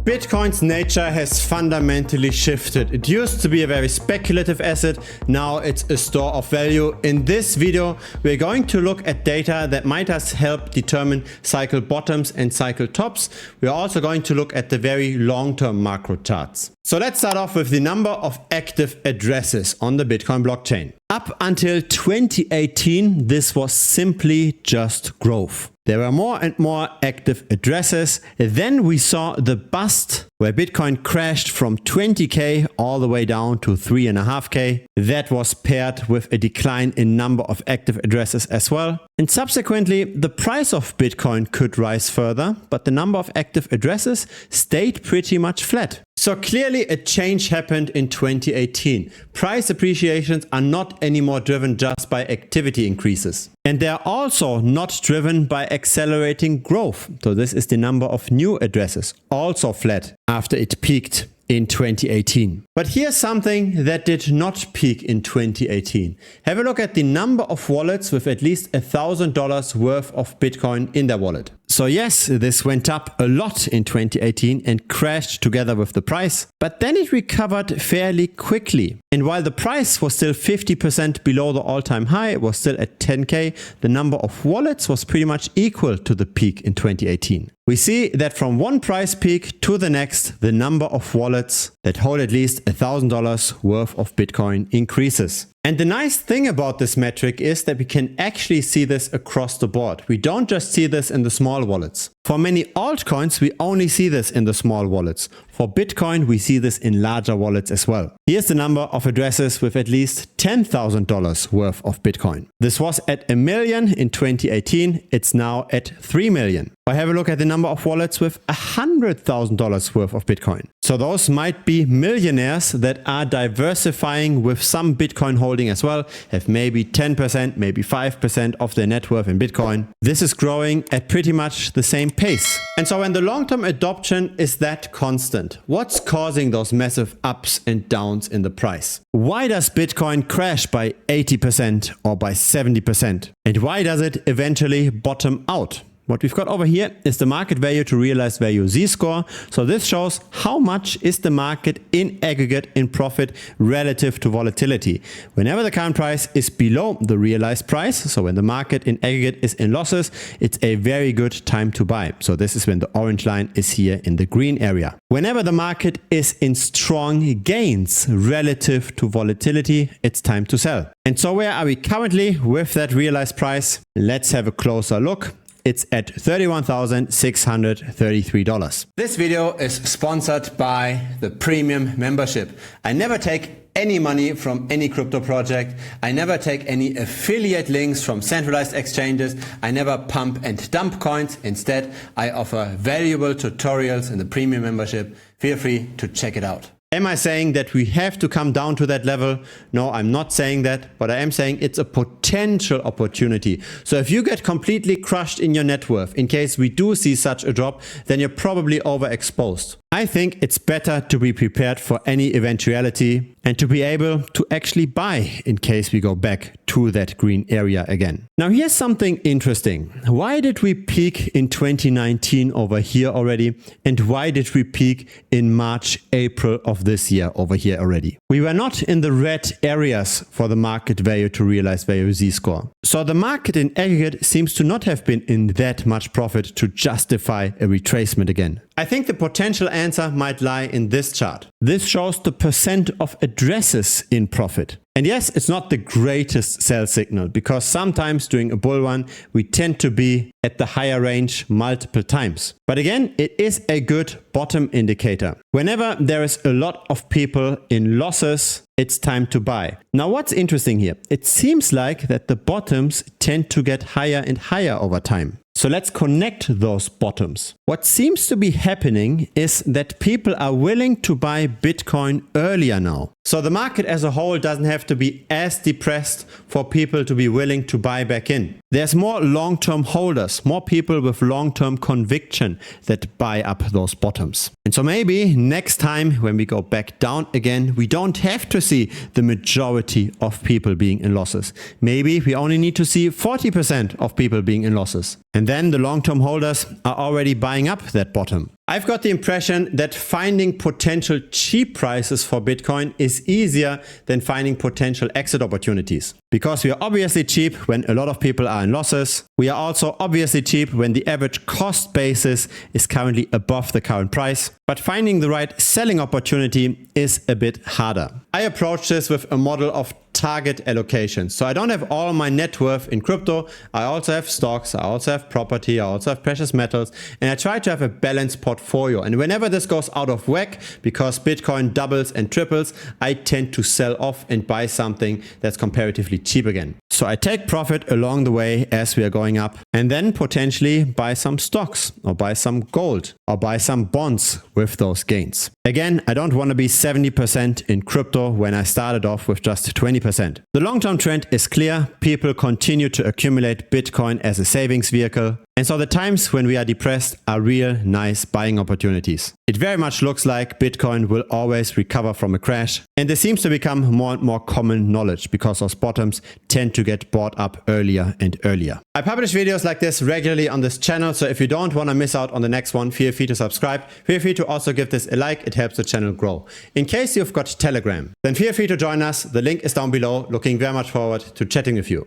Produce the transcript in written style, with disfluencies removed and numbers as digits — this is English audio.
Bitcoin's nature has fundamentally shifted. It used to be a very speculative asset, now it's a store of value. In this video, we're going to look at data that might us help determine cycle bottoms and cycle tops. We're also going to look at the very long-term macro charts. So let's start off with the number of active addresses on the Bitcoin blockchain. Up until 2018, this was simply just growth. There were more and more active addresses. Then we saw the bust where Bitcoin crashed from 20k all the way down to 3.5k. That was paired with a decline in number of active addresses as well. And subsequently, the price of Bitcoin could rise further, but the number of active addresses stayed pretty much flat. So clearly a change happened in 2018. Price appreciations are not anymore driven just by activity increases. And they are also not driven by accelerating growth. So this is the number of new addresses, also flat after it peaked in 2018. But here's something that did not peak in 2018. Have a look at the number of wallets with at least $1,000 worth of Bitcoin in their wallet. So yes, this went up a lot in 2018 and crashed together with the price, but then it recovered fairly quickly. And while the price was still 50% below the all-time high, it was still at 10k, the number of wallets was pretty much equal to the peak in 2018. We see that from one price peak to the next, the number of wallets that hold at least $1,000 worth of Bitcoin increases. And the nice thing about this metric is that we can actually see this across the board. We don't just see this in the small wallets. For many altcoins, we only see this in the small wallets. For Bitcoin, we see this in larger wallets as well. Here's the number of addresses with at least $10,000 worth of Bitcoin. This was at 1 million in 2018. It's now at 3 million. I have a look at the number of wallets with $100,000 worth of Bitcoin. So those might be millionaires that are diversifying with some Bitcoin holding as well, have maybe 10%, maybe 5% of their net worth in Bitcoin. This is growing at pretty much the same pace. And so when the long-term adoption is that constant, what's causing those massive ups and downs in the price? Why does Bitcoin crash by 80% or by 70%? And why does it eventually bottom out? What we've got over here is the market value to realized value z-score. So this shows how much is the market in aggregate in profit relative to volatility. Whenever the current price is below the realized price, so when the market in aggregate is in losses, it's a very good time to buy. So this is when the orange line is here in the green area. Whenever the market is in strong gains relative to volatility, it's time to sell. And so where are we currently with that realized price? Let's have a closer look. It's at $31,633. This video is sponsored by the premium membership. I never take any money from any crypto project. I never take any affiliate links from centralized exchanges. I never pump and dump coins. Instead, I offer valuable tutorials in the premium membership. Feel free to check it out. Am I saying that we have to come down to that level? No, I'm not saying that, but I am saying it's a potential opportunity. So if you get completely crushed in your net worth, in case we do see such a drop, then you're probably overexposed. I think it's better to be prepared for any eventuality and to be able to actually buy in case we go back to that green area again. Now here's something interesting. Why did we peak in 2019 over here already? And why did we peak in March, April of this year over here already? We were not in the red areas for the market value to realized value z-score. So the market in aggregate seems to not have been in that much profit to justify a retracement again. I think the potential answer might lie in this chart. This shows the percent of addresses in profit. And yes, it's not the greatest sell signal because sometimes during a bull run, we tend to be at the higher range multiple times. But again, it is a good bottom indicator. Whenever there is a lot of people in losses, it's time to buy. Now, what's interesting here? It seems like that the bottoms tend to get higher and higher over time. So let's connect those bottoms. What seems to be happening is that people are willing to buy Bitcoin earlier now. So the market as a whole doesn't have to be as depressed for people to be willing to buy back in. There's more long-term holders, more people with long-term conviction that buy up those bottoms. And so maybe next time when we go back down again, we don't have to see the majority of people being in losses. Maybe we only need to see 40% of people being in losses. And then the long-term holders are already buying up that bottom. I've got the impression that finding potential cheap prices for Bitcoin is easier than finding potential exit opportunities. Because we are obviously cheap when a lot of people are in losses. We are also obviously cheap when the average cost basis is currently above the current price. But finding the right selling opportunity is a bit harder. I approach this with a model of target allocation. So I don't have all my net worth in crypto. I also have stocks, I also have property, I also have precious metals, and I try to have a balanced portfolio. And whenever this goes out of whack, because Bitcoin doubles and triples, I tend to sell off and buy something that's comparatively cheap again. So I take profit along the way as we are going up, and then potentially buy some stocks or buy some gold or buy some bonds with those gains. Again, I don't want to be 70% in crypto when I started off with just 20%. The long-term trend is clear. People continue to accumulate Bitcoin as a savings vehicle. And so the times when we are depressed are real nice buying opportunities. It very much looks like Bitcoin will always recover from a crash. And this seems to become more and more common knowledge because those bottoms tend to get bought up earlier and earlier. I publish videos like this regularly on this channel. So if you don't want to miss out on the next one, feel free to subscribe. Feel free to also give this a like. It helps the channel grow. In case you've got Telegram, then feel free to join us. The link is down below. Looking very much forward to chatting with you.